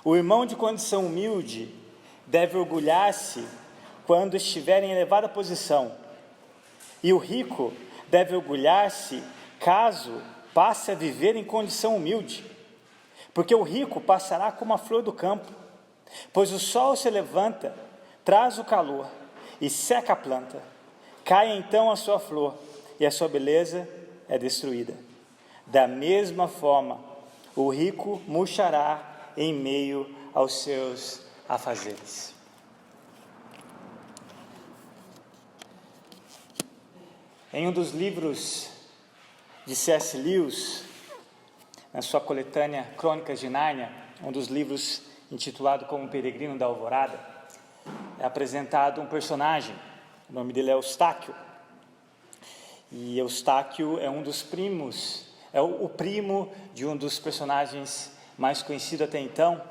O irmão de condição humilde deve orgulhar-se quando estiver em elevada posição, e o rico deve orgulhar-se caso passe a viver em condição humilde, porque o rico passará como a flor do campo, pois o sol se levanta, traz o calor e seca a planta, cai então a sua flor e a sua beleza é destruída. Da mesma forma, o rico murchará em meio aos seus afazeres. Em um dos livros de C.S. Lewis, na sua coletânea Crônicas de Nárnia, um dos livros intitulado como Peregrino da Alvorada, é apresentado um personagem, o nome dele é Eustáquio. E Eustáquio é um dos primos, é o primo de um dos personagens mais conhecidos até então.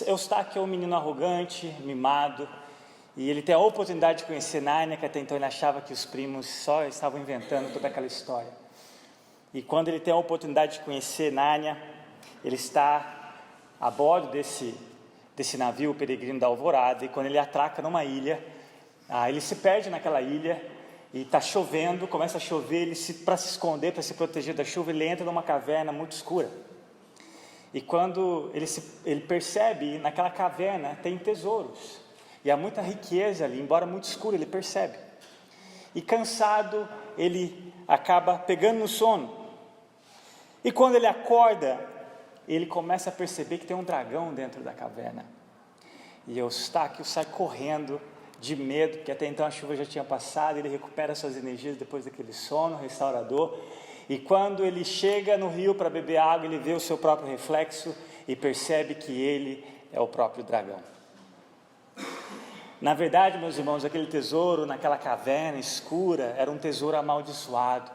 Eustáquio é um menino arrogante, mimado, e ele tem a oportunidade de conhecer Nárnia, que até então ele achava que os primos só estavam inventando toda aquela história. E quando ele tem a oportunidade de conhecer Nárnia, ele está a bordo desse navio, o Peregrino da Alvorada, e quando ele atraca numa ilha, ele se perde naquela ilha, e está chovendo, começa a chover, para se esconder, para se proteger da chuva, ele entra numa caverna muito escura. E quando ele percebe, naquela caverna tem tesouros, e há muita riqueza ali, embora muito escuro, ele percebe. E cansado, ele acaba pegando no sono. E quando ele acorda, ele começa a perceber que tem um dragão dentro da caverna. E Eustáquio sai correndo de medo, porque até então a chuva já tinha passado, ele recupera suas energias depois daquele sono restaurador. E quando ele chega no rio para beber água, ele vê o seu próprio reflexo e percebe que ele é o próprio dragão. Na verdade, meus irmãos, aquele tesouro naquela caverna escura era um tesouro amaldiçoado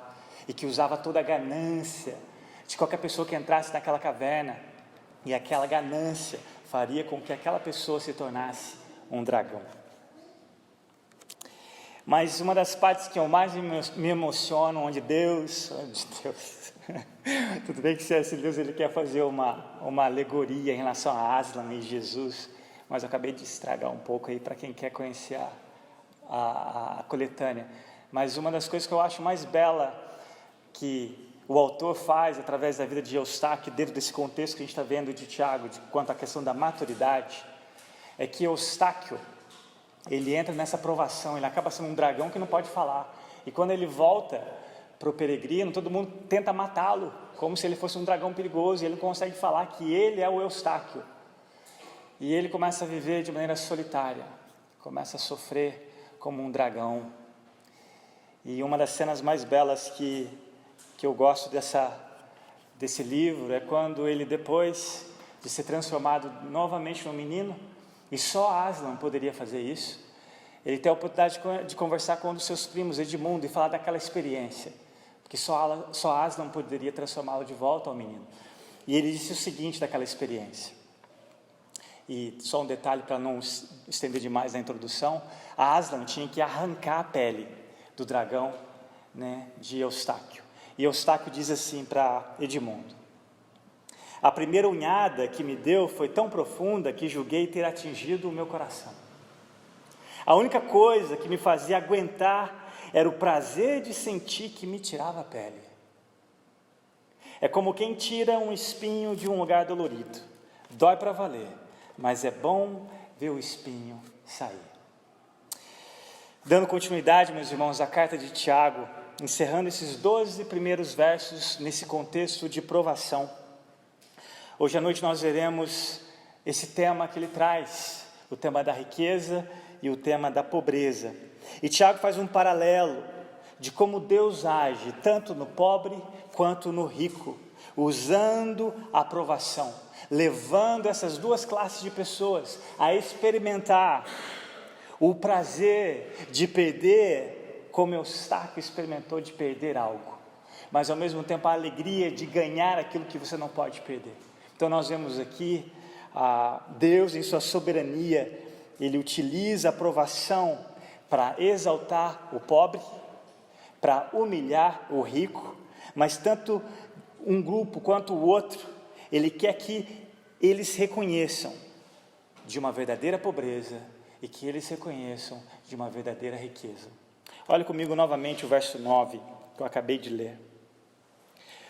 e que usava toda a ganância de qualquer pessoa que entrasse naquela caverna, e aquela ganância faria com que aquela pessoa se tornasse um dragão. Mas uma das partes que eu mais me emociono, onde Deus, tudo bem que C.S. Lewis ele quer fazer uma alegoria em relação a Aslan e Jesus, mas eu acabei de estragar um pouco aí para quem quer conhecer a coletânea. Mas uma das coisas que eu acho mais bela que o autor faz através da vida de Eustáquio, dentro desse contexto que a gente está vendo de Tiago, quanto à questão da maturidade, é que Eustáquio, ele entra nessa provação, ele acaba sendo um dragão que não pode falar. E quando ele volta para o peregrino, todo mundo tenta matá-lo, como se ele fosse um dragão perigoso, e ele não consegue falar que ele é o Eustáquio. E ele começa a viver de maneira solitária, começa a sofrer como um dragão. E uma das cenas mais belas que eu gosto desse livro é quando ele, depois de ser transformado novamente num menino, e só Aslan poderia fazer isso, ele tem a oportunidade de conversar com um dos seus primos, Edmundo, e falar daquela experiência, porque só Aslan poderia transformá-lo de volta ao menino. E ele disse o seguinte daquela experiência, e só um detalhe para não estender demais na introdução: Aslan tinha que arrancar a pele do dragão, né, de Eustáquio. E Eustáquio diz assim para Edmundo: a primeira unhada que me deu foi tão profunda que julguei ter atingido o meu coração. A única coisa que me fazia aguentar era o prazer de sentir que me tirava a pele. É como quem tira um espinho de um lugar dolorido. Dói para valer, mas é bom ver o espinho sair. Dando continuidade, meus irmãos, à carta de Tiago, encerrando esses 12 primeiros versos nesse contexto de provação. Hoje à noite nós veremos esse tema que ele traz, o tema da riqueza e o tema da pobreza. E Tiago faz um paralelo de como Deus age, tanto no pobre quanto no rico, usando a provação, levando essas duas classes de pessoas a experimentar o prazer de perder, como Eustáquio experimentou de perder algo, mas ao mesmo tempo a alegria de ganhar aquilo que você não pode perder. Então nós vemos aqui Deus em sua soberania, Ele utiliza a provação para exaltar o pobre, para humilhar o rico, mas tanto um grupo quanto o outro, Ele quer que eles reconheçam de uma verdadeira pobreza e que eles reconheçam de uma verdadeira riqueza. Olha comigo novamente o verso 9, que eu acabei de ler.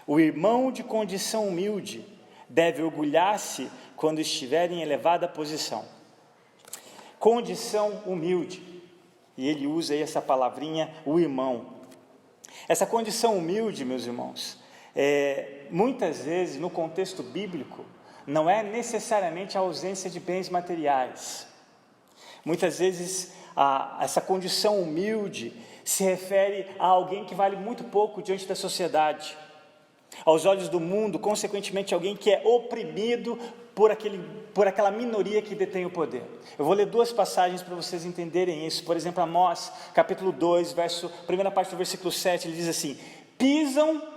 O irmão de condição humilde deve orgulhar-se quando estiver em elevada posição. Condição humilde, e ele usa aí essa palavrinha, o irmão. Essa condição humilde, meus irmãos, muitas vezes no contexto bíblico, não é necessariamente a ausência de bens materiais. Muitas vezes essa condição humilde se refere a alguém que vale muito pouco diante da sociedade. Aos olhos do mundo, consequentemente, alguém que é oprimido por aquela minoria que detém o poder. Eu vou ler 2 passagens para vocês entenderem isso. Por exemplo, Amós, capítulo 2, primeira parte do versículo 7, ele diz assim: pisam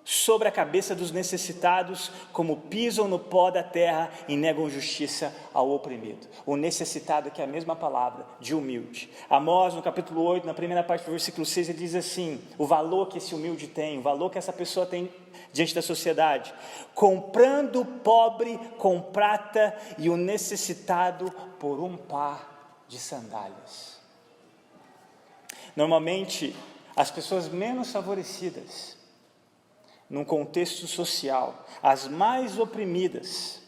sobre a cabeça dos necessitados, como pisam no pó da terra e negam justiça ao oprimido. O necessitado, que é a mesma palavra de humilde. Amós, no capítulo 8, na primeira parte do versículo 6, ele diz assim: o valor que esse humilde tem, o valor que essa pessoa tem diante da sociedade: comprando o pobre com prata e o necessitado por um par de sandálias. Normalmente, as pessoas menos favorecidas, num contexto social, as mais oprimidas,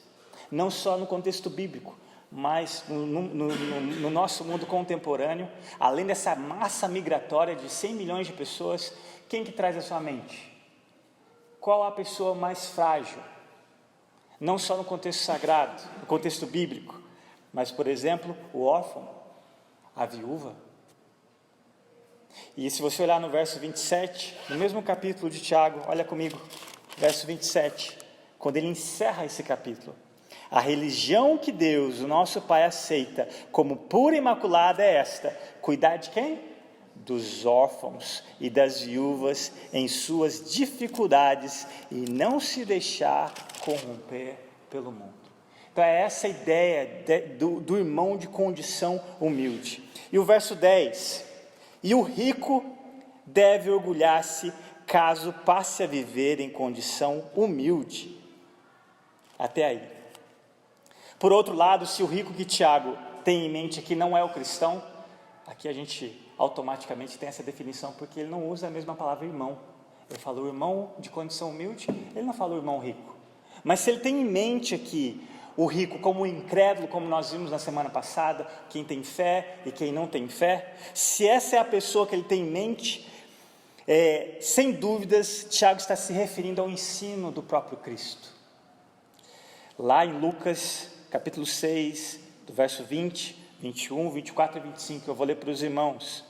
não só no contexto bíblico, mas no nosso mundo contemporâneo, além dessa massa migratória de 100 milhões de pessoas, quem que traz a sua mente? Qual a pessoa mais frágil? Não só no contexto sagrado, no contexto bíblico, mas, por exemplo, o órfão, a viúva. E se você olhar no verso 27, no mesmo capítulo de Tiago, olha comigo, verso 27, quando ele encerra esse capítulo: a religião que Deus, o nosso Pai, aceita como pura e imaculada é esta: cuidar de quem? Dos órfãos e das viúvas em suas dificuldades e não se deixar corromper pelo mundo. Então é essa ideia do irmão de condição humilde. E o verso 10: e o rico deve orgulhar-se caso passe a viver em condição humilde. Até aí. Por outro lado, se o rico que Tiago tem em mente aqui não é o cristão, aqui a gente automaticamente tem essa definição, porque ele não usa a mesma palavra irmão. Ele fala o irmão de condição humilde, ele não fala o irmão rico. Mas se ele tem em mente aqui o rico como o incrédulo, como nós vimos na semana passada, quem tem fé e quem não tem fé, se essa é a pessoa que ele tem em mente, sem dúvidas, Tiago está se referindo ao ensino do próprio Cristo. Lá em Lucas, capítulo 6, do verso 20, 21, 24 e 25, eu vou ler para os irmãos.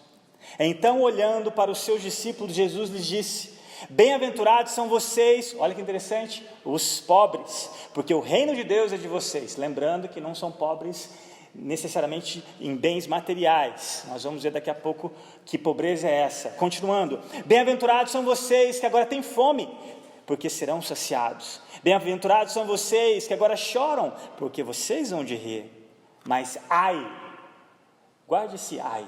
Então, olhando para os seus discípulos, Jesus lhes disse: bem-aventurados são vocês, olha que interessante, os pobres, porque o reino de Deus é de vocês. Lembrando que não são pobres necessariamente em bens materiais. Nós vamos ver daqui a pouco que pobreza é essa. Continuando: bem-aventurados são vocês que agora têm fome, porque serão saciados. Bem-aventurados são vocês que agora choram, porque vocês vão de rir. Mas ai, guarde esse ai.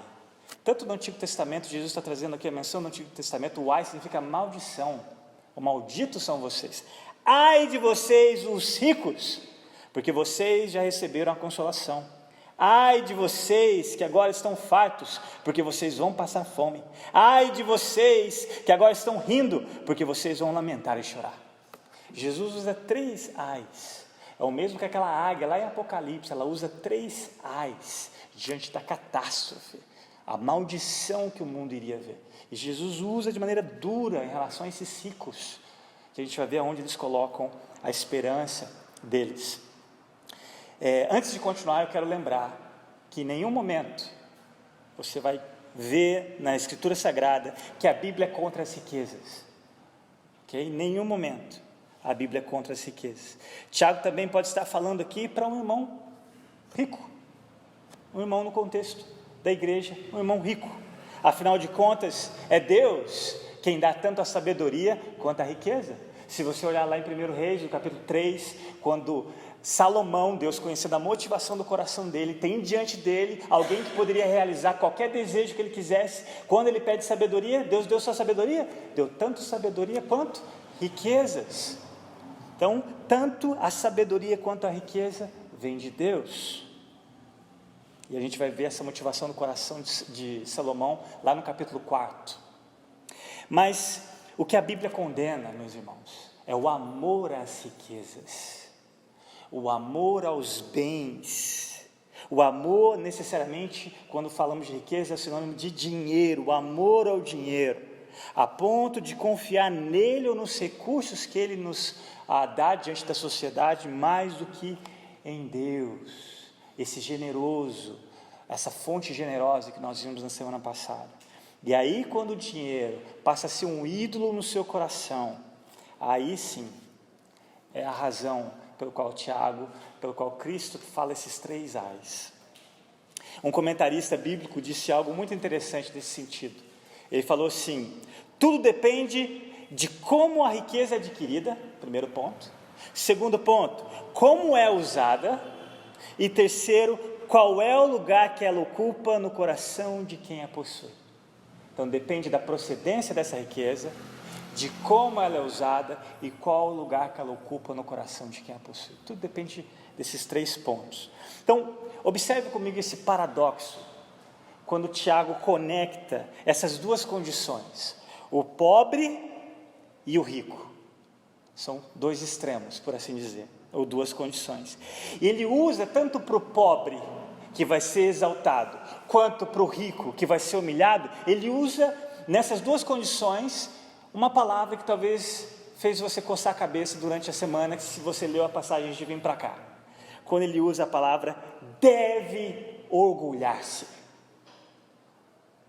Tanto no Antigo Testamento, Jesus está trazendo aqui a menção do Antigo Testamento, o ai significa maldição. O malditos são vocês. Ai de vocês, os ricos, porque vocês já receberam a consolação. Ai de vocês que agora estão fartos, porque vocês vão passar fome. Ai de vocês que agora estão rindo, porque vocês vão lamentar e chorar. Jesus usa 3 ais. É o mesmo que aquela águia lá em Apocalipse, ela usa 3 ais diante da catástrofe, a maldição que o mundo iria ver. E Jesus usa de maneira dura em relação a esses ricos, que a gente vai ver aonde eles colocam a esperança deles. Antes de continuar, eu quero lembrar que em nenhum momento você vai ver na Escritura Sagrada que a Bíblia é contra as riquezas. Okay? Em nenhum momento a Bíblia é contra as riquezas. Tiago também pode estar falando aqui para um irmão rico, um irmão no contexto da igreja, um irmão rico. Afinal de contas, é Deus quem dá tanto a sabedoria quanto a riqueza. Se você olhar lá em 1 Reis, no capítulo 3, quando Salomão, Deus conhecendo a motivação do coração dele, tem diante dele alguém que poderia realizar qualquer desejo que ele quisesse. Quando ele pede sabedoria, Deus deu sua sabedoria, deu tanto sabedoria quanto riquezas. Então, tanto a sabedoria quanto a riqueza vem de Deus. E a gente vai ver essa motivação no coração de Salomão lá no capítulo 4. Mas o que a Bíblia condena, meus irmãos, é o amor às riquezas, o amor aos bens. O amor, necessariamente, quando falamos de riqueza, é sinônimo de dinheiro, o amor ao dinheiro, a ponto de confiar nele ou nos recursos que ele nos dá diante da sociedade, mais do que em Deus, esse generoso, essa fonte generosa que nós vimos na semana passada. E aí, quando o dinheiro passa a ser um ídolo no seu coração, aí sim, é a razão pelo qual Cristo fala esses 3 ais. Um comentarista bíblico disse algo muito interessante nesse sentido. Ele falou assim: tudo depende de como a riqueza é adquirida, primeiro ponto. Segundo ponto, como é usada. E terceiro, qual é o lugar que ela ocupa no coração de quem a possui. Então depende da procedência dessa riqueza, de como ela é usada e qual o lugar que ela ocupa no coração de quem a possui. Tudo depende desses 3 pontos. Então, observe comigo esse paradoxo, quando Tiago conecta essas 2 condições, o pobre e o rico. São 2 extremos, por assim dizer, ou 2 condições. E ele usa tanto para o pobre, que vai ser exaltado, quanto para o rico, que vai ser humilhado. Ele usa nessas 2 condições uma palavra que talvez fez você coçar a cabeça durante a semana, que se você leu a passagem de vir para cá, quando ele usa a palavra deve orgulhar-se.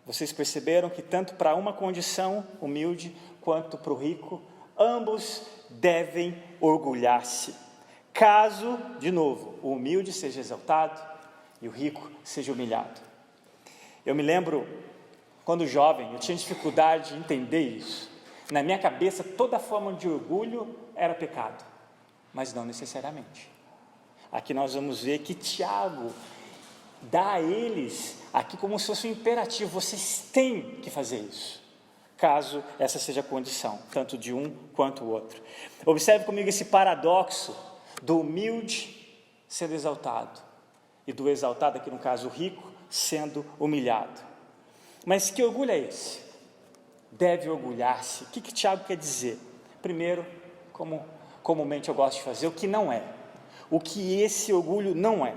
Vocês perceberam que tanto para uma condição humilde, quanto para o rico, ambos devem orgulhar-se, caso, de novo, o humilde seja exaltado e o rico seja humilhado. Eu me lembro, quando jovem, eu tinha dificuldade de entender isso. Na minha cabeça, toda forma de orgulho era pecado, mas não necessariamente. Aqui nós vamos ver que Tiago dá a eles, aqui como se fosse um imperativo, vocês têm que fazer isso, caso essa seja a condição, tanto de um quanto o outro. Observe comigo esse paradoxo do humilde sendo exaltado, e do exaltado, aqui no caso o rico, sendo humilhado. Mas que orgulho é esse? Deve orgulhar-se. O que Tiago quer dizer? Primeiro, como comumente eu gosto de fazer, o que não é. O que esse orgulho não é.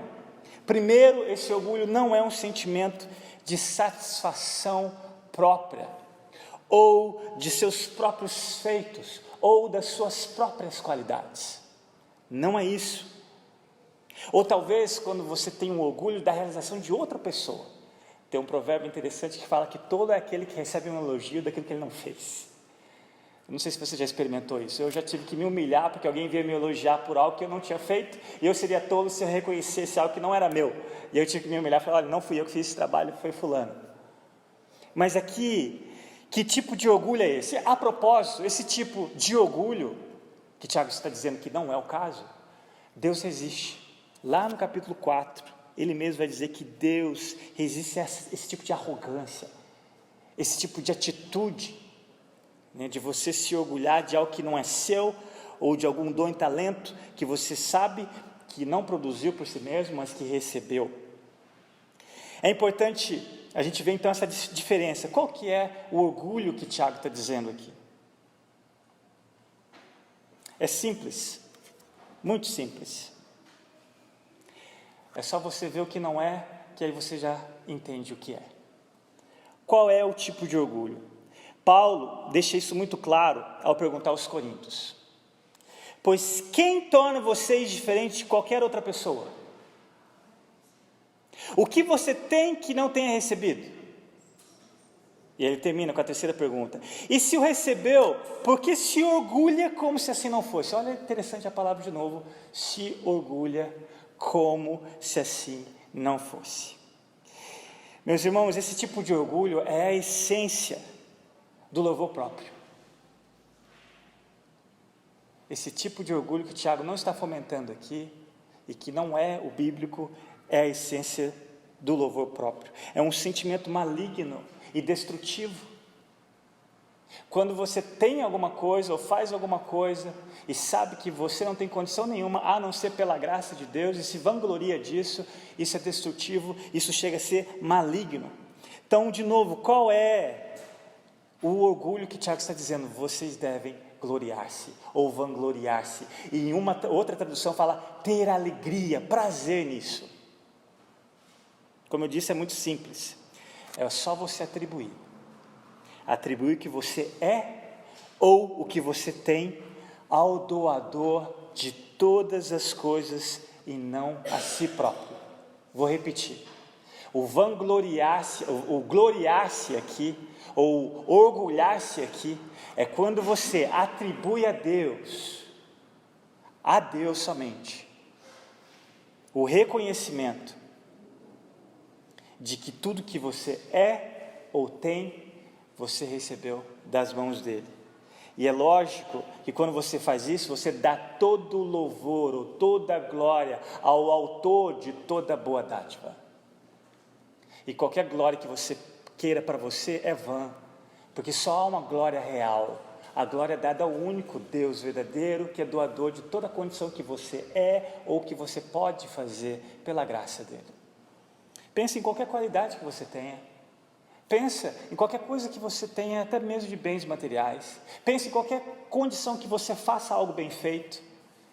Primeiro, esse orgulho não é um sentimento de satisfação própria, ou de seus próprios feitos, ou das suas próprias qualidades. Não é isso. Ou talvez quando você tem um orgulho da realização de outra pessoa. Tem um provérbio interessante que fala que todo é aquele que recebe um elogio daquilo que ele não fez. Eu não sei se você já experimentou isso. Eu já tive que me humilhar porque alguém veio me elogiar por algo que eu não tinha feito, e eu seria tolo se eu reconhecesse algo que não era meu. E eu tive que me humilhar e falar: olha, não fui eu que fiz esse trabalho, foi fulano. Mas aqui, que tipo de orgulho é esse? A propósito, esse tipo de orgulho, que Tiago está dizendo que não é o caso, Deus resiste. Lá no capítulo 4, ele mesmo vai dizer que Deus resiste a esse tipo de arrogância, esse tipo de atitude, né, de você se orgulhar de algo que não é seu, ou de algum dom e talento que você sabe que não produziu por si mesmo, mas que recebeu. É importante a gente ver então essa diferença. Qual que é o orgulho que Tiago está dizendo aqui? É simples, muito simples. É só você ver o que não é, que aí você já entende o que é. Qual é o tipo de orgulho? Paulo deixa isso muito claro ao perguntar aos Coríntios: pois quem torna vocês diferentes de qualquer outra pessoa? O que você tem que não tenha recebido? E ele termina com a terceira pergunta: e se o recebeu, por que se orgulha como se assim não fosse? Olha, interessante a palavra de novo: se orgulha como se assim não fosse. Meus irmãos, esse tipo de orgulho é a essência do louvor próprio. Esse tipo de orgulho que Tiago não está fomentando aqui, e que não é o bíblico, é a essência do louvor próprio. É um sentimento maligno e destrutivo. Quando você tem alguma coisa ou faz alguma coisa e sabe que você não tem condição nenhuma a não ser pela graça de Deus e se vangloria disso, isso é destrutivo, isso chega a ser maligno. Então, de novo, qual é o orgulho que Tiago está dizendo? Vocês devem gloriar-se ou vangloriar-se. E em uma outra tradução fala ter alegria, prazer nisso. Como eu disse, é muito simples. É só você atribuir o que você é ou o que você tem ao doador de todas as coisas e não a si próprio. Vou repetir. O vangloriar-se, o gloriar-se aqui, ou orgulhar-se aqui, é quando você atribui a Deus somente, o reconhecimento de que tudo que você é ou tem, você recebeu das mãos dele. E é lógico que quando você faz isso, você dá todo o louvor ou toda a glória ao autor de toda boa dádiva. E qualquer glória que você queira para você é vã, porque só há uma glória real, a glória dada ao único Deus verdadeiro, que é doador de toda a condição que você é ou que você pode fazer pela graça dele. Pense em qualquer qualidade que você tenha, pensa em qualquer coisa que você tenha, até mesmo de bens materiais, pense em qualquer condição que você faça algo bem feito.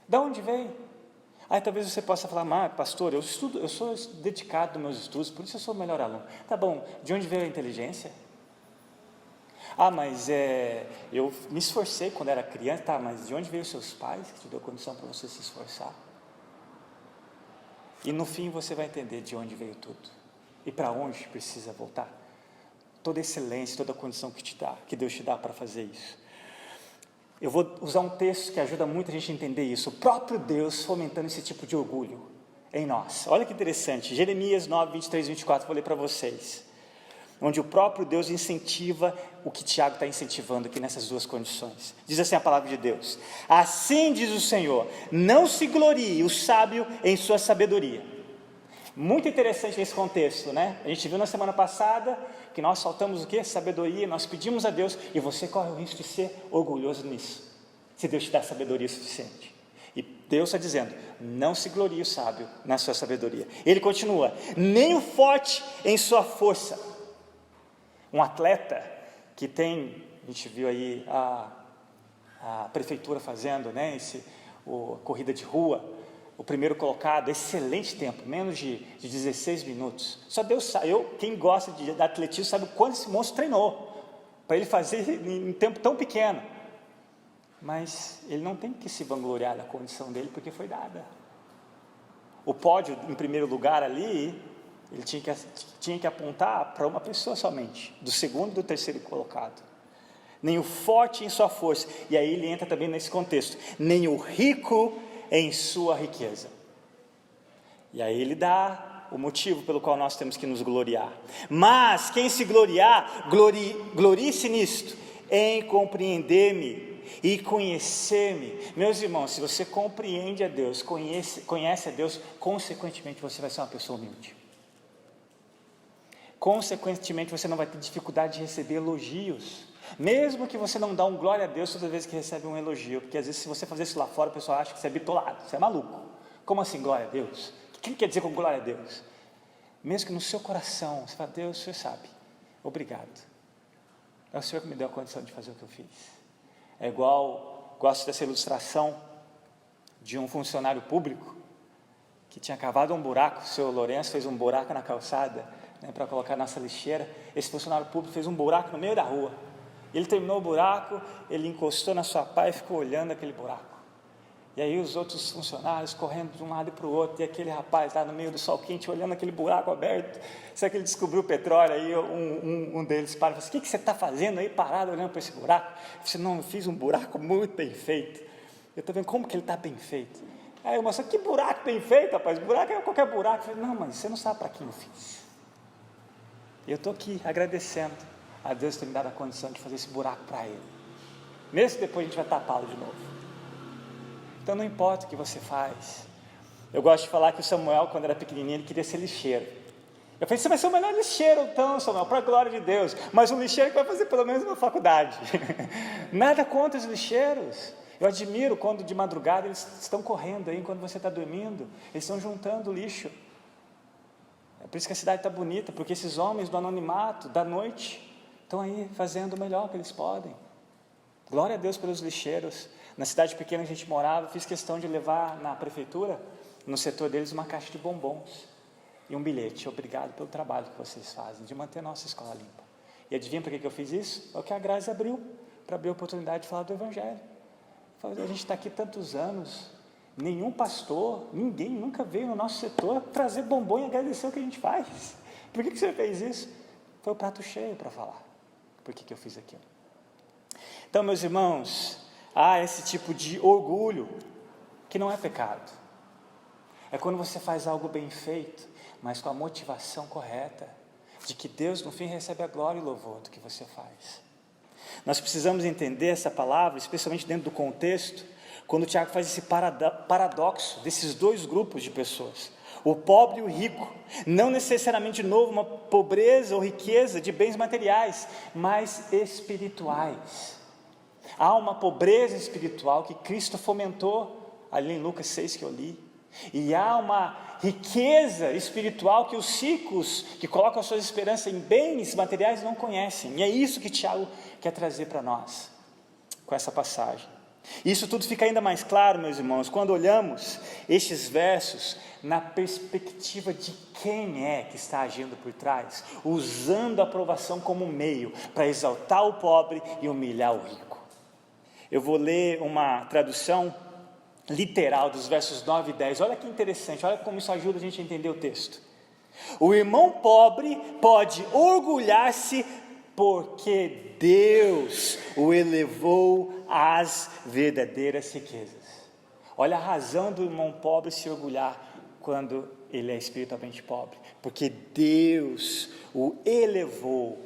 De onde veio? Aí talvez você possa falar, pastor, eu sou dedicado nos meus estudos, por isso eu sou o melhor aluno. Tá bom, de onde veio a inteligência? Mas eu me esforcei quando era criança. Tá, mas de onde veio os seus pais que te deu condição para você se esforçar? E no fim você vai entender de onde veio tudo e para onde precisa voltar. Toda excelência, toda a condição que Deus te dá para fazer isso. Eu vou usar um texto que ajuda muito a gente a entender isso. O próprio Deus fomentando esse tipo de orgulho em nós. Olha que interessante, Jeremias 9, 23 e 24, vou ler para vocês. Onde o próprio Deus incentiva o que Tiago está incentivando aqui nessas duas condições. Diz assim a palavra de Deus: assim diz o Senhor, não se glorie o sábio em sua sabedoria. Muito interessante esse contexto, né? A gente viu na semana passada que nós faltamos o quê? Sabedoria, nós pedimos a Deus, e você corre o risco de ser orgulhoso nisso, se Deus te dá sabedoria suficiente. E Deus está dizendo, não se glorie o sábio na sua sabedoria. Ele continua, nem o forte em sua força. Um atleta que tem, a gente viu aí a prefeitura fazendo, né, corrida de rua, o primeiro colocado, excelente tempo, menos de 16 minutos. Só Deus sabe, quem gosta de atletismo sabe o quanto esse monstro treinou, para ele fazer em um tempo tão pequeno. Mas ele não tem que se vangloriar da condição dele, porque foi dada. O pódio, em primeiro lugar ali, ele tinha que apontar para uma pessoa somente, do segundo e do terceiro colocado. Nem o forte em sua força, e aí ele entra também nesse contexto, nem o rico em sua riqueza. E aí ele dá o motivo pelo qual nós temos que nos gloriar. Mas quem se gloriar, glorie-se nisto, em compreender-me e conhecer-me. Meus irmãos, se você compreende a Deus, conhece a Deus, consequentemente você vai ser uma pessoa humilde. Consequentemente você não vai ter dificuldade de receber elogios, mesmo que você não dá um glória a Deus toda vez que recebe um elogio, porque às vezes se você fazer isso lá fora, o pessoal acha que você é bitolado, você é maluco. Como assim glória a Deus? O que ele quer dizer com glória a Deus? Mesmo que no seu coração você fala, Deus, o Senhor sabe, obrigado, é o Senhor que me deu a condição de fazer o que eu fiz. É igual, gosto dessa ilustração de um funcionário público que tinha cavado um buraco. O seu Lourenço fez um buraco na calçada, né, para colocar nossa lixeira. Esse funcionário público fez um buraco no meio da rua. Ele terminou o buraco, ele encostou na sua pá e ficou olhando aquele buraco. E aí os outros funcionários correndo de um lado para o outro, e aquele rapaz lá no meio do sol quente, olhando aquele buraco aberto. Será que ele descobriu o petróleo? Aí um deles para e fala assim, o que você está fazendo aí parado olhando para esse buraco? Eu disse, não, eu fiz um buraco muito bem feito. Eu estou vendo como que ele está bem feito. Aí eu mostrei, que buraco bem feito, rapaz? Buraco é qualquer buraco. Eu falei, não, mas você não sabe para quem eu fiz. E eu estou aqui agradecendo a Deus ter me dado a condição de fazer esse buraco para Ele. Mesmo que depois a gente vai tapá-lo de novo. Então não importa o que você faz. Eu gosto de falar que o Samuel, quando era pequenininho, ele queria ser lixeiro. Eu falei, você vai ser o melhor lixeiro então, Samuel, para a glória de Deus, mas um lixeiro que vai fazer pelo menos uma faculdade. Nada contra os lixeiros. Eu admiro quando de madrugada eles estão correndo aí, enquanto você está dormindo, eles estão juntando lixo. É por isso que a cidade está bonita, porque esses homens do anonimato, da noite, estão aí fazendo o melhor que eles podem. Glória a Deus pelos lixeiros. Na cidade pequena que a gente morava, fiz questão de levar na prefeitura, no setor deles, uma caixa de bombons e um bilhete: obrigado pelo trabalho que vocês fazem, de manter a nossa escola limpa. E adivinha por que eu fiz isso? É o que a Grazi abriu, para abrir a oportunidade de falar do Evangelho. A gente está aqui tantos anos, nenhum pastor, ninguém nunca veio no nosso setor trazer bombom e agradecer o que a gente faz. Por que você fez isso? Foi o prato cheio para falar por que eu fiz aquilo. Então, meus irmãos, há esse tipo de orgulho que não é pecado. É quando você faz algo bem feito, mas com a motivação correta, de que Deus no fim recebe a glória e o louvor do que você faz. Nós precisamos entender essa palavra, especialmente dentro do contexto, quando o Tiago faz esse paradoxo desses dois grupos de pessoas, o pobre e o rico, não necessariamente de novo uma pobreza ou riqueza de bens materiais, mas espirituais. Há uma pobreza espiritual que Cristo fomentou, ali em Lucas 6 que eu li, e há uma riqueza espiritual que os ricos, que colocam a sua esperança em bens materiais, não conhecem, e é isso que Tiago quer trazer para nós, com essa passagem. Isso tudo fica ainda mais claro, meus irmãos, quando olhamos estes versos na perspectiva de quem é que está agindo por trás, usando a aprovação como meio para exaltar o pobre e humilhar o rico. Eu vou ler uma tradução literal dos versos 9 e 10, olha que interessante, olha como isso ajuda a gente a entender o texto. O irmão pobre pode orgulhar-se porque Deus o elevou às verdadeiras riquezas. Olha a razão do irmão pobre se orgulhar quando ele é espiritualmente pobre, porque Deus o elevou.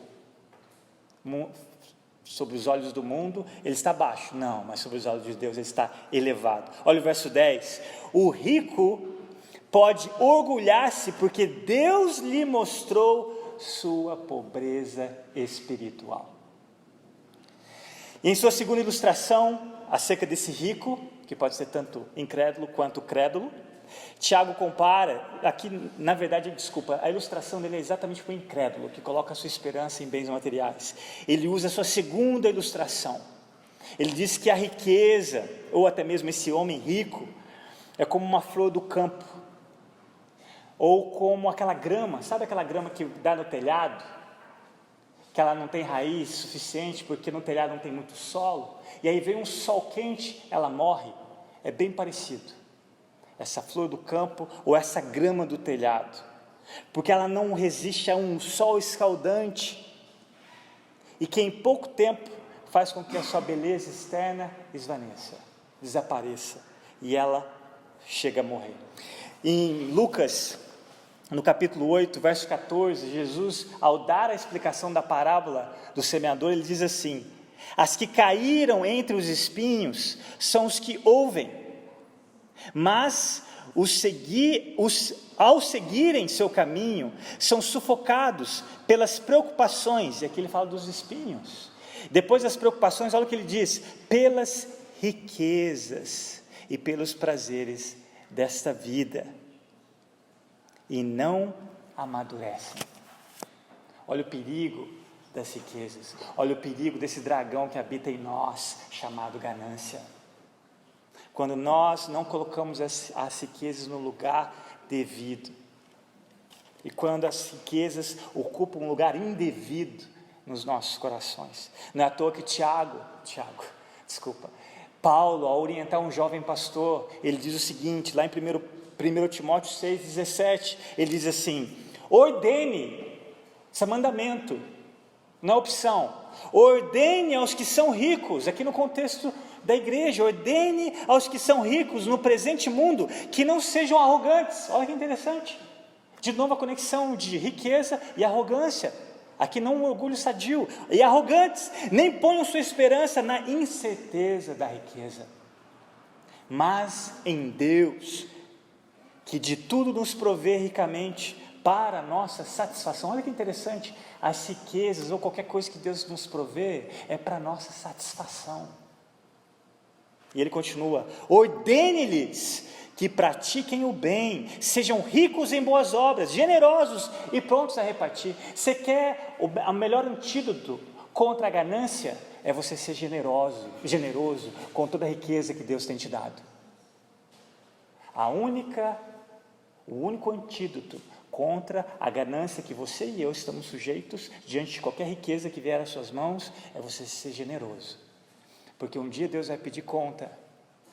Sobre os olhos do mundo ele está baixo, não, mas sobre os olhos de Deus ele está elevado. Olha o verso 10, o rico pode orgulhar-se porque Deus lhe mostrou sua pobreza espiritual. E em sua segunda ilustração acerca desse rico, que pode ser tanto incrédulo quanto crédulo, Tiago compara, aqui na verdade, desculpa, a ilustração dele é exatamente para o incrédulo, que coloca a sua esperança em bens materiais. Ele usa a sua segunda ilustração, ele diz que a riqueza, ou até mesmo esse homem rico, é como uma flor do campo, ou como aquela grama, sabe aquela grama que dá no telhado, que ela não tem raiz suficiente, porque no telhado não tem muito solo, e aí vem um sol quente, ela morre. É bem parecido essa flor do campo ou essa grama do telhado, porque ela não resiste a um sol escaldante, e que em pouco tempo faz com que a sua beleza externa esvaneça, desapareça, e ela chega a morrer. Em Lucas, no capítulo 8, verso 14, Jesus, ao dar a explicação da parábola do semeador, ele diz assim: as que caíram entre os espinhos são os que ouvem, mas ao seguirem seu caminho, são sufocados pelas preocupações, e aqui ele fala dos espinhos. Depois das preocupações, olha o que ele diz: pelas riquezas e pelos prazeres desta vida, e não amadurecem. Olha o perigo das riquezas, olha o perigo desse dragão que habita em nós, chamado ganância. Quando nós não colocamos as riquezas no lugar devido, e quando as riquezas ocupam um lugar indevido nos nossos corações. Não é à toa que Paulo, ao orientar um jovem pastor, ele diz o seguinte, lá em 1 Timóteo 6,17, ele diz assim: ordene, isso é mandamento, não é opção, ordene aos que são ricos, aqui no contexto da igreja, ordene aos que são ricos no presente mundo, que não sejam arrogantes. Olha que interessante, de novo a conexão de riqueza e arrogância, aqui não um orgulho sadio, e arrogantes, nem ponham sua esperança na incerteza da riqueza, mas em Deus, que de tudo nos provê ricamente para a nossa satisfação. Olha que interessante, as riquezas ou qualquer coisa que Deus nos provê é para a nossa satisfação. E ele continua: ordene-lhes que pratiquem o bem, sejam ricos em boas obras, generosos e prontos a repartir. Você quer o melhor antídoto contra a ganância? É você ser generoso com toda a riqueza que Deus tem te dado. O único antídoto contra a ganância que você e eu estamos sujeitos diante de qualquer riqueza que vier às suas mãos é você ser generoso. Porque um dia Deus vai pedir conta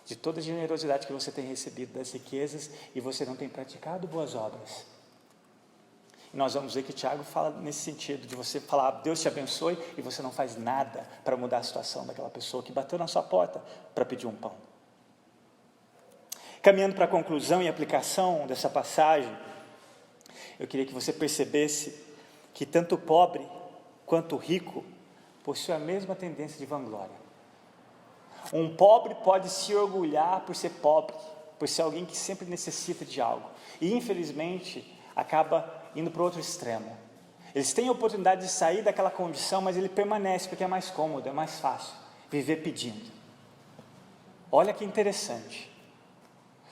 de toda a generosidade que você tem recebido das riquezas e você não tem praticado boas obras. E nós vamos ver que Tiago fala nesse sentido, de você falar, Deus te abençoe, e você não faz nada para mudar a situação daquela pessoa que bateu na sua porta para pedir um pão. Caminhando para a conclusão e aplicação dessa passagem, eu queria que você percebesse que tanto o pobre quanto o rico possuem a mesma tendência de vanglória. Um pobre pode se orgulhar por ser pobre, por ser alguém que sempre necessita de algo, e infelizmente acaba indo para o outro extremo. Eles têm a oportunidade de sair daquela condição, mas ele permanece porque é mais cômodo, é mais fácil viver pedindo. Olha que interessante.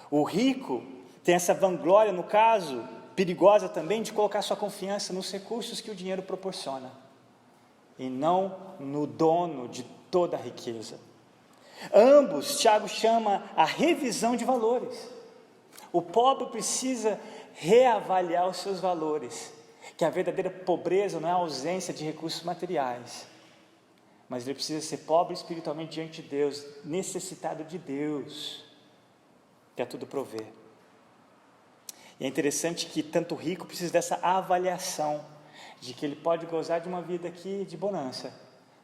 O rico tem essa vanglória, no caso, perigosa também, de colocar sua confiança nos recursos que o dinheiro proporciona, e não no dono de toda a riqueza. Ambos, Tiago chama a revisão de valores. O pobre precisa reavaliar os seus valores, que a verdadeira pobreza não é a ausência de recursos materiais, mas ele precisa ser pobre espiritualmente diante de Deus, necessitado de Deus, que a tudo prover. E é interessante que tanto o rico precisa dessa avaliação, de que ele pode gozar de uma vida aqui de bonança,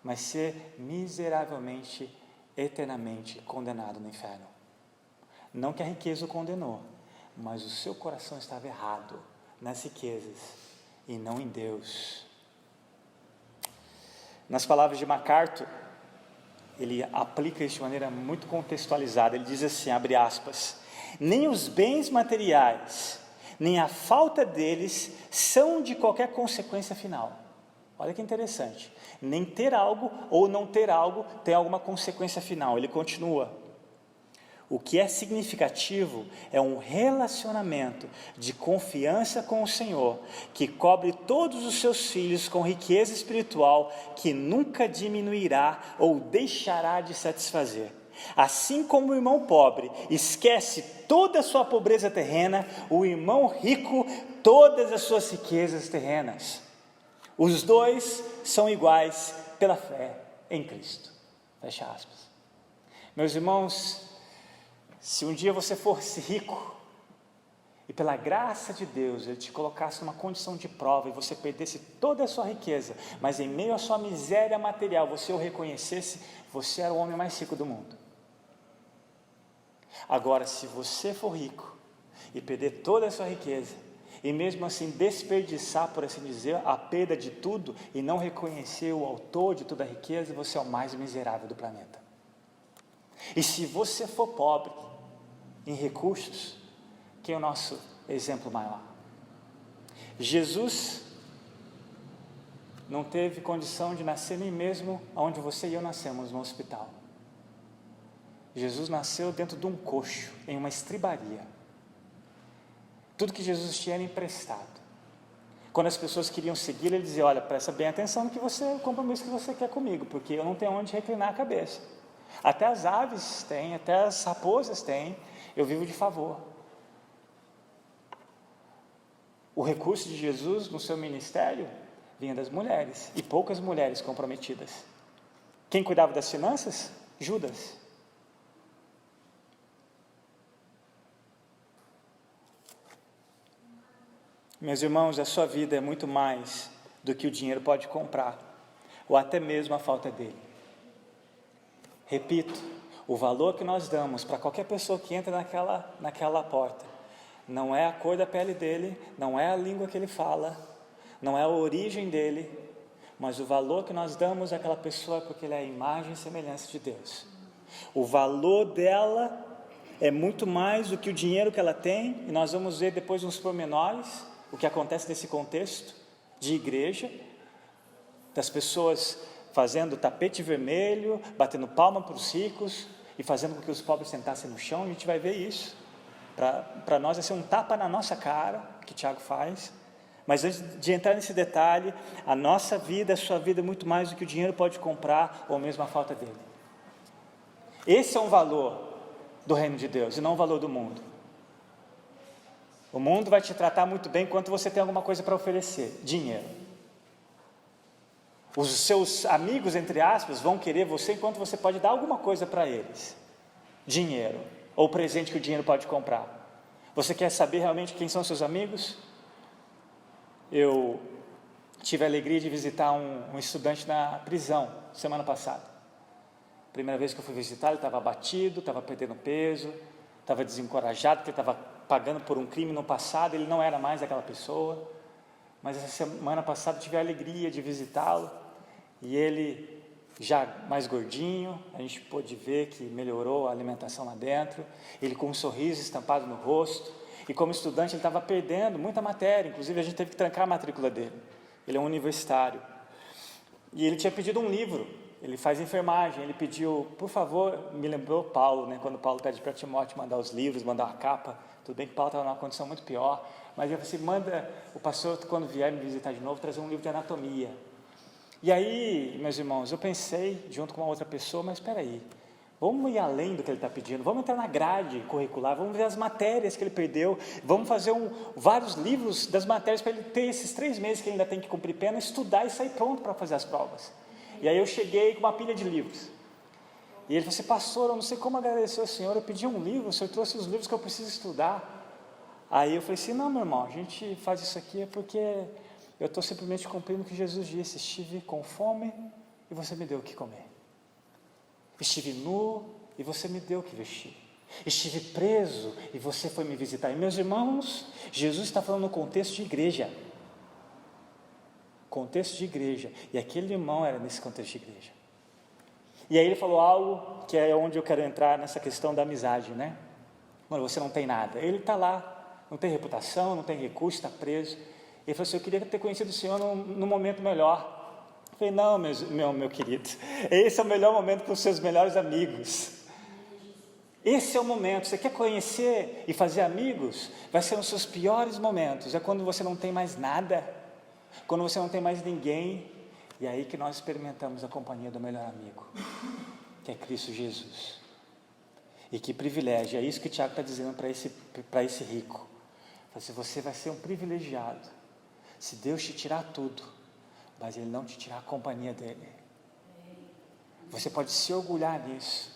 mas ser miseravelmente, eternamente condenado no inferno. Não que a riqueza o condenou, mas o seu coração estava errado nas riquezas e não em Deus. Nas palavras de MacArthur, ele aplica isso de maneira muito contextualizada. Ele diz assim, abre aspas: nem os bens materiais, nem a falta deles são de qualquer consequência final. Olha que interessante. Nem ter algo ou não ter algo tem alguma consequência final. Ele continua: o que é significativo é um relacionamento de confiança com o Senhor, que cobre todos os seus filhos com riqueza espiritual, que nunca diminuirá ou deixará de satisfazer. Assim como o irmão pobre esquece toda a sua pobreza terrena, o irmão rico todas as suas riquezas terrenas. Os dois são iguais pela fé em Cristo. Fecha aspas. Meus irmãos, se um dia você fosse rico, e pela graça de Deus Ele te colocasse numa condição de prova, e você perdesse toda a sua riqueza, mas em meio à sua miséria material, você o reconhecesse, você era o homem mais rico do mundo. Agora, se você for rico, e perder toda a sua riqueza, e mesmo assim desperdiçar, por assim dizer, a perda de tudo, e não reconhecer o autor de toda a riqueza, você é o mais miserável do planeta. E se você for pobre em recursos, quem é o nosso exemplo maior? Jesus não teve condição de nascer nem mesmo onde você e eu nascemos, no hospital. Jesus nasceu dentro de um coxo, em uma estribaria. Tudo que Jesus tinha era emprestado. Quando as pessoas queriam seguir, ele dizia: olha, presta bem atenção no compromisso que você quer comigo, porque eu não tenho onde reclinar a cabeça. Até as aves têm, até as raposas têm, eu vivo de favor. O recurso de Jesus no seu ministério vinha das mulheres, e poucas mulheres comprometidas. Quem cuidava das finanças? Judas. Meus irmãos, a sua vida é muito mais do que o dinheiro pode comprar, ou até mesmo a falta dele. Repito, o valor que nós damos para qualquer pessoa que entra naquela porta, não é a cor da pele dele, não é a língua que ele fala, não é a origem dele, mas o valor que nós damos àquela pessoa é porque ele é a imagem e semelhança de Deus. O valor dela é muito mais do que o dinheiro que ela tem, e nós vamos ver depois nos pormenores o que acontece nesse contexto de igreja, das pessoas fazendo tapete vermelho, batendo palma para os ricos e fazendo com que os pobres sentassem no chão. A gente vai ver isso. Para nós vai ser um tapa na nossa cara, que Tiago faz. Mas antes de entrar nesse detalhe, a nossa vida, a sua vida é muito mais do que o dinheiro pode comprar, ou mesmo a falta dele. Esse é um valor do reino de Deus, e não o valor do mundo. O mundo vai te tratar muito bem enquanto você tem alguma coisa para oferecer, dinheiro. Os seus amigos, entre aspas, vão querer você enquanto você pode dar alguma coisa para eles, dinheiro, ou presente que o dinheiro pode comprar. Você quer saber realmente quem são seus amigos? Eu tive a alegria de visitar um estudante na prisão, semana passada. Primeira vez que eu fui visitar, ele estava abatido, estava perdendo peso, estava desencorajado, porque ele estava pagando por um crime no passado, ele não era mais aquela pessoa. Mas essa semana passada eu tive a alegria de visitá-lo, e ele já mais gordinho, a gente pôde ver que melhorou a alimentação lá dentro, ele com um sorriso estampado no rosto. E como estudante ele estava perdendo muita matéria, inclusive a gente teve que trancar a matrícula dele. Ele é um universitário. E ele tinha pedido um livro, ele faz enfermagem, ele pediu, por favor, me lembrou Paulo, né, quando Paulo pede para Timóteo mandar os livros, mandar a capa. Tudo bem que Paulo estava numa condição muito pior, mas ele falou assim, manda o pastor, quando vier me visitar de novo, trazer um livro de anatomia. E aí, meus irmãos, eu pensei, junto com uma outra pessoa, mas espera aí, vamos ir além do que ele está pedindo, vamos entrar na grade curricular, vamos ver as matérias que ele perdeu, vamos fazer vários livros das matérias para ele ter esses 3 meses que ele ainda tem que cumprir pena, estudar e sair pronto para fazer as provas. E aí eu cheguei com uma pilha de livros. E ele falou assim, pastor, eu não sei como agradecer ao senhor, eu pedi um livro, o senhor trouxe os livros que eu preciso estudar. Aí eu falei assim, não, meu irmão, a gente faz isso aqui porque eu estou simplesmente cumprindo o que Jesus disse, estive com fome e você me deu o que comer. Estive nu e você me deu o que vestir. Estive preso e você foi me visitar. E meus irmãos, Jesus está falando no contexto de igreja. Contexto de igreja. E aquele irmão era nesse contexto de igreja. E aí ele falou algo que é onde eu quero entrar nessa questão da amizade, né? Mano, você não tem nada. Ele está lá, não tem reputação, não tem recurso, está preso. Ele falou assim, eu queria ter conhecido o Senhor num momento melhor. Eu falei, não, meu querido, esse é o melhor momento para os seus melhores amigos. Esse é o momento, você quer conhecer e fazer amigos? Vai ser nos seus piores momentos, é quando você não tem mais nada, quando você não tem mais ninguém, e é aí que nós experimentamos a companhia do melhor amigo, que é Cristo Jesus. E que privilégio, é isso que o Tiago está dizendo para esse rico. Se você vai ser um privilegiado, se Deus te tirar tudo, mas Ele não te tirar a companhia dEle. Você pode se orgulhar nisso,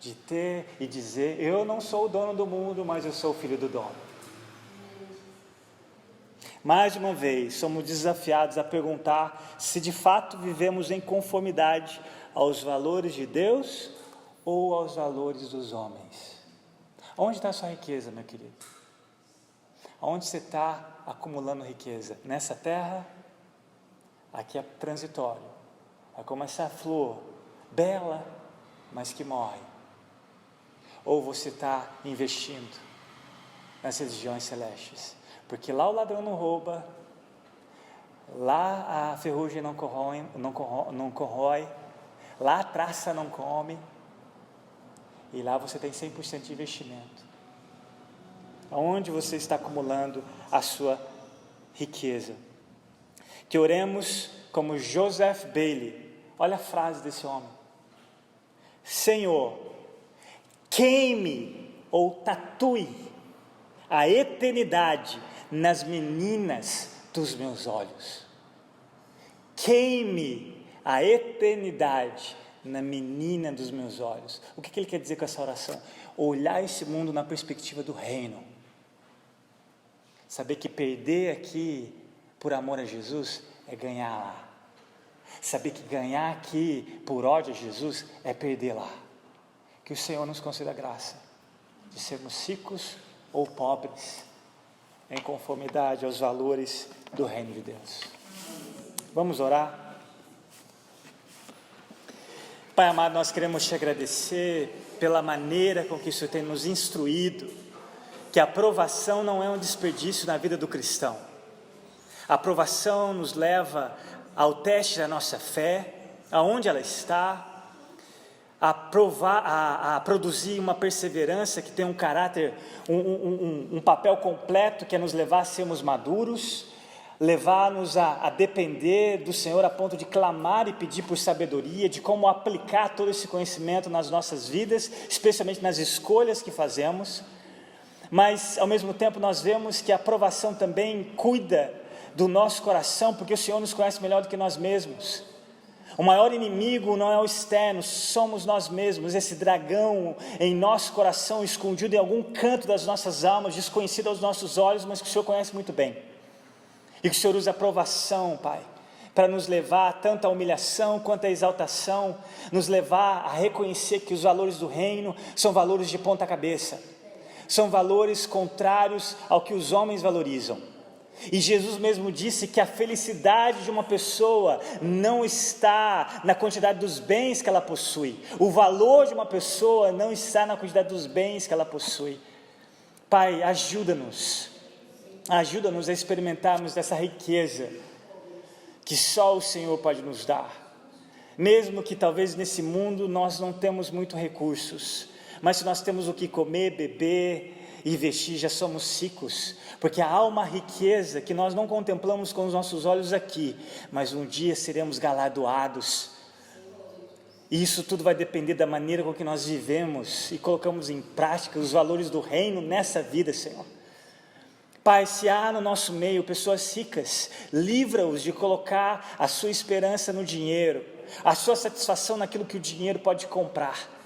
de ter e dizer, eu não sou o dono do mundo, mas eu sou o filho do dono. Mais uma vez, somos desafiados a perguntar se de fato vivemos em conformidade aos valores de Deus ou aos valores dos homens. Onde está a sua riqueza, meu querido? Onde você está acumulando riqueza? Nessa terra? Aqui é transitório, é como essa flor, bela, mas que morre. Ou você está investindo nas regiões celestes, porque lá o ladrão não rouba, lá a ferrugem não corrói, lá a traça não come, e lá você tem 100% de investimento. Aonde você está acumulando a sua riqueza? Que oremos como Joseph Bailey. Olha a frase desse homem. Senhor, queime ou tatue a eternidade nas meninas dos meus olhos. Queime a eternidade na menina dos meus olhos. O que ele quer dizer com essa oração? Olhar esse mundo na perspectiva do reino. Saber que perder aqui por amor a Jesus é ganhar lá. Saber que ganhar aqui por ódio a Jesus é perder lá. Que o Senhor nos conceda a graça de sermos ricos ou pobres, em conformidade aos valores do reino de Deus. Vamos orar? Pai amado, nós queremos te agradecer pela maneira com que o Senhor tem nos instruído, que a aprovação não é um desperdício na vida do cristão. A aprovação nos leva ao teste da nossa fé, aonde ela está, a produzir uma perseverança que tem um caráter, um papel completo, que é nos levar a sermos maduros, levar-nos a depender do Senhor a ponto de clamar e pedir por sabedoria, de como aplicar todo esse conhecimento nas nossas vidas, especialmente nas escolhas que fazemos. Mas ao mesmo tempo nós vemos que a aprovação também cuida do nosso coração, porque o Senhor nos conhece melhor do que nós mesmos. O maior inimigo não é o externo, somos nós mesmos, esse dragão em nosso coração, escondido em algum canto das nossas almas, desconhecido aos nossos olhos, mas que o Senhor conhece muito bem. E que o Senhor usa a aprovação, Pai, para nos levar tanto à humilhação quanto à exaltação, nos levar a reconhecer que os valores do reino são valores de ponta cabeça, são valores contrários ao que os homens valorizam. E Jesus mesmo disse que a felicidade de uma pessoa não está na quantidade dos bens que ela possui. O valor de uma pessoa não está na quantidade dos bens que ela possui. Pai, ajuda-nos a experimentarmos dessa riqueza que só o Senhor pode nos dar. Mesmo que talvez nesse mundo nós não temos muitos recursos, mas se nós temos o que comer, beber e vestir, já somos ricos, porque há uma riqueza que nós não contemplamos com os nossos olhos aqui, mas um dia seremos galardoados, e isso tudo vai depender da maneira com que nós vivemos e colocamos em prática os valores do reino nessa vida, Senhor. Pai, se há no nosso meio pessoas ricas, livra-os de colocar a sua esperança no dinheiro, a sua satisfação naquilo que o dinheiro pode comprar,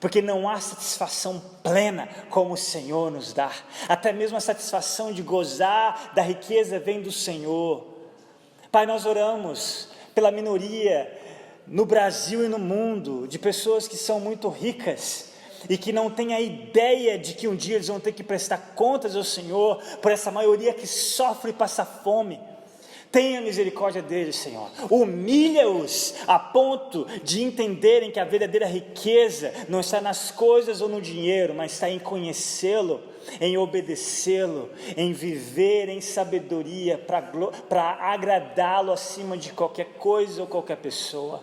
porque não há satisfação plena como o Senhor nos dá. Até mesmo a satisfação de gozar da riqueza vem do Senhor. Pai, nós oramos pela minoria no Brasil e no mundo, de pessoas que são muito ricas e que não têm a ideia de que um dia eles vão ter que prestar contas ao Senhor, por essa maioria que sofre e passa fome. Tenha misericórdia deles, Senhor. Humilha-os a ponto de entenderem que a verdadeira riqueza não está nas coisas ou no dinheiro, mas está em conhecê-lo, em obedecê-lo, em viver em sabedoria para agradá-lo acima de qualquer coisa ou qualquer pessoa.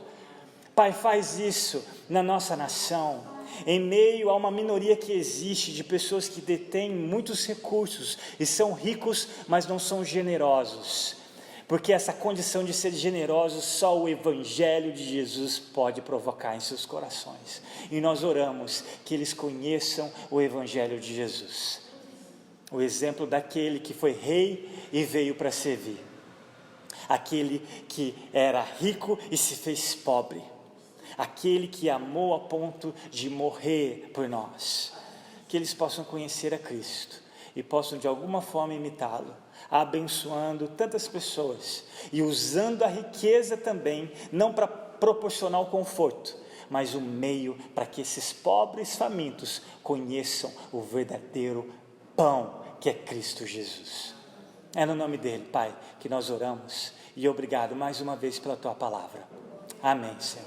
Pai, faz isso na nossa nação, em meio a uma minoria que existe de pessoas que detêm muitos recursos e são ricos, mas não são generosos. Porque essa condição de ser generoso, só o Evangelho de Jesus pode provocar em seus corações. E nós oramos que eles conheçam o Evangelho de Jesus. O exemplo daquele que foi rei e veio para servir. Aquele que era rico e se fez pobre. Aquele que amou a ponto de morrer por nós. Que eles possam conhecer a Cristo e possam de alguma forma imitá-lo, abençoando tantas pessoas e usando a riqueza também, não para proporcionar o conforto, mas o meio para que esses pobres famintos conheçam o verdadeiro pão que é Cristo Jesus. É no nome dele, Pai, que nós oramos, e obrigado mais uma vez pela tua palavra. Amém, Senhor.